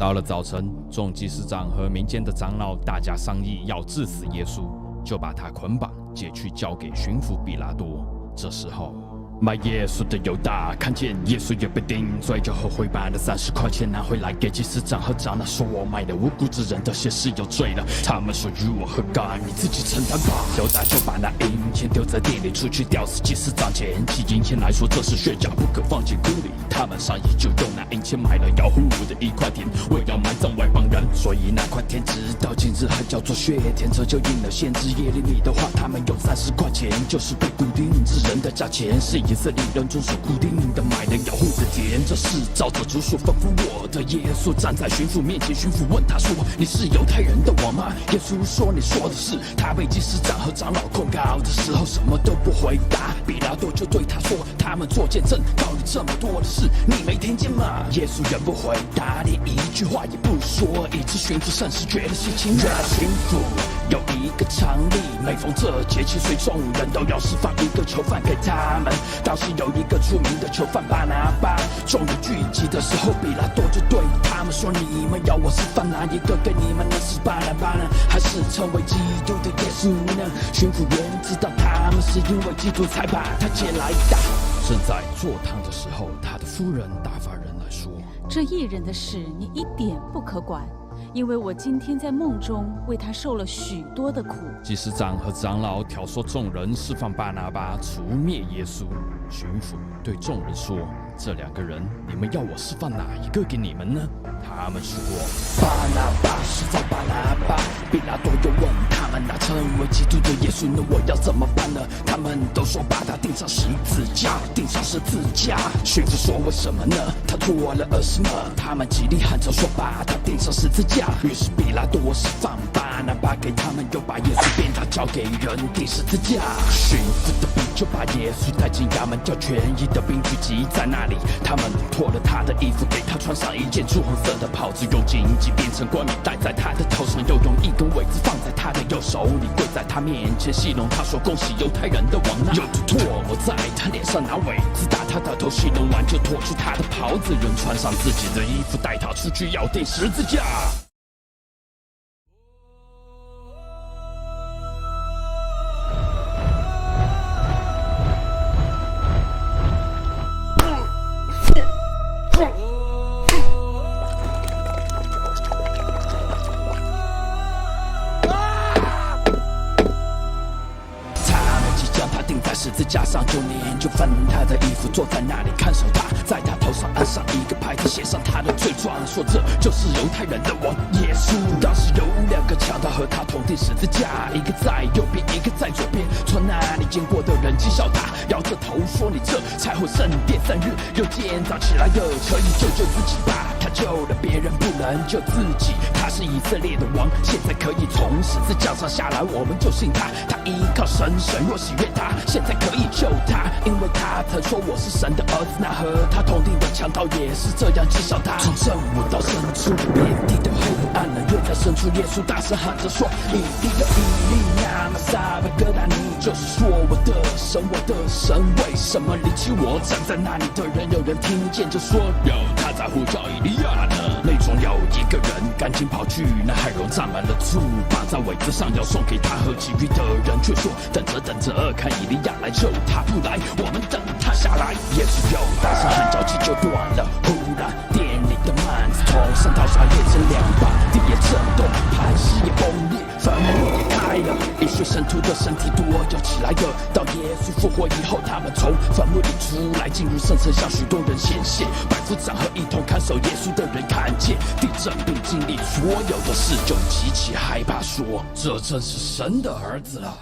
到了早晨，众祭司长和民间的长老大家商议要治死耶稣，就把他捆绑，解去交给巡抚比拉多。这时候，卖耶稣的犹大看见耶稣也被定罪，就后悔把那30块钱拿回来给祭司长和长老，说我卖了无辜之人的血是有罪了。他们说与我何干？你自己承担吧。犹大就把那银钱丢在地里，出去吊死祭司长前。其银钱来说，这是血价，不可放进谷里。他们商议就用那银钱买了要户的1块田，为要埋葬外邦人，所以那块田直到今日还叫做血田。这就应了先知耶利米的话，他们有30块钱，就是被固定之人的价钱，是以色列人中所固定的买了要户的田。这是照着主所吩咐我的。耶稣站在巡抚面前，巡抚问他说：“你是犹太人的王吗？”耶稣说：“你说的是。”他被祭司长和长老控告的时候，什么都不回答。比拉多就对他说：“他们做见证，告你这么多的事，你没听见吗？”耶稣仍不回答，连一句话也不说，以致巡抚甚是觉得心情热。巡抚有一个常例，每逢这节期，随众人都要释放一个囚犯给他们。当时有一个出名的囚犯巴拿巴，众人聚集的时候，比拉多就对他们说：“你们要我释放哪一个给你们呢？是巴拿巴呢，还是称为基督的耶稣呢？”巡抚员知道他们是因为基督才把他接来的。正在坐堂的时候，他的夫人打发人来说：“这一人的事你一点不可管，因为我今天在梦中为他受了许多的苦。”祭司长和长老挑唆众人释放巴拿巴，除灭耶稣。巡抚对众人说：“这2个人，你们要我释放哪一个给你们呢？”他们说：“巴拿巴，释放巴拿巴。”比拉多又问他们：“那称为基督的耶稣呢？我要怎么办呢？”他们都说：“把他钉上十字架，钉上十字架。”巡抚说：“为什么呢？他做了恶什么？”他们极力喊着说：“把他钉上十字架。”于是比拉多释放巴拿巴给他们，又把耶稣鞭打，交给人钉十字架。巡抚的兵就把耶稣带进衙门，叫全营的兵聚集在那里。他们脱了他的衣服，给他穿上一件朱红色的袍子，用荆棘编成冠冕戴在他的头上，又用一根苇子放在他的右手里，跪在他面前戏弄他，说：“恭喜犹太人的王啊！”又吐唾沫在他脸上，拿苇子打他的头，戏弄完就脱去他的袍子，人穿上自己的衣服，带他出去要钉十字架。十字架上就念就分他的衣服，坐在那里看守他，在他头上安上一个牌子，写上他的罪状，说这就是犹太人的王耶稣。当时有2个强盗和他同钉十字架，一个在右边，一个在左边。从那里经过的人讥笑他，摇着头说：“你这才会圣殿3日，又建造起来又可以救自己吧？”他救了别人，不能救自己。他是以色列的王，现在可以从十字架上下来，我们就信他。他依靠神，神若喜悦他，现在可以救他，因为他曾说我是神的儿子。那和他同定的强盗也是这样讥笑他。从正午到深处，遍地的黑暗了，又在深处，耶稣大声喊着说：“以利的以利亚玛撒贝格达尼，就是说我的神，我的神，为什么离弃我？”站在那里的人，有人听见就说：“有他在呼叫以利亚呢。”内中有一个人赶紧跑去，那海龙站满了醋，绑在苇子上要送给他，和其余的人却说：“等着等着，看以利亚来救他不来，我们等他下来。”耶稣又大声喊，脚气就断了。忽然店里的幔子从上到下裂成2半，地也震动，磐石也崩裂，坟墓也开了，一些圣徒的身体多要起来了。到耶稣复活以后，他们从坟墓里出来，进入圣城，向许多人显现。百夫长和一同看守耶稣的人看见地震并经历所有的事，就极其害怕，说：“这真是神的儿子了。”